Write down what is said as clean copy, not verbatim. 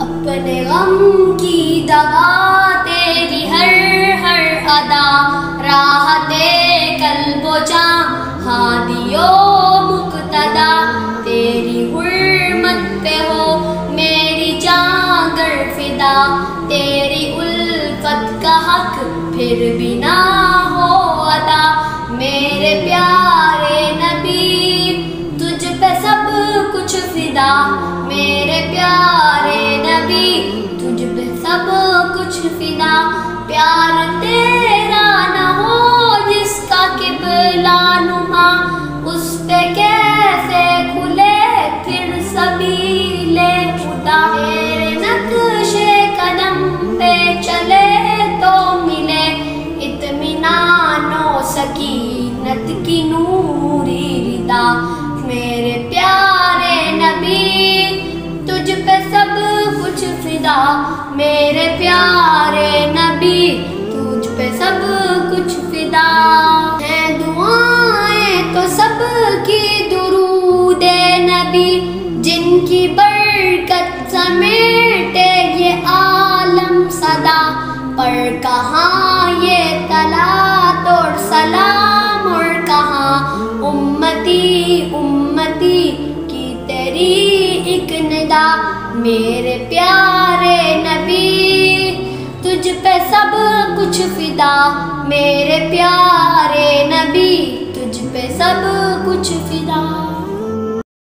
اپنے غم کی دوا تیری ہر ہر ادا، راحت قلب و جاں ہادی و مقتدا، تیری حرمت پہ ہو میری جاں گر فدا، تیری الفت کا حق پھر بھی نہ ہو ادا، میرے پیارے نبی تجھ پہ سب کچھ فدا، میرے پیارے نبی تجھ پہ سب کچھ فدا، پیار تیرا نہ ہو جس کا قبلہ نما، اس پہ کیسے کھلے پھر سبیل خدا، تیرے نقش قدم پہ چلے تو ملے اطمینان و سکینت کی نوری ردا، میرے پیارے نبی تجھ پہ سب کچھ فدا، میرے پیارے نبی تجھ پہ سب کچھ فدا، ہیں دعائیں تو سب کی درود نبی، جن کی برکت سمیٹے یہ عالم صدا، پر کہاں یہ طلعت اور سلام اور کہاں امتی امتی کی تیری ایک ندا، میرے پیارے نبی تجھ پہ سب کچھ فدا، میرے پیارے نبی تجھ پہ سب کچھ فدا۔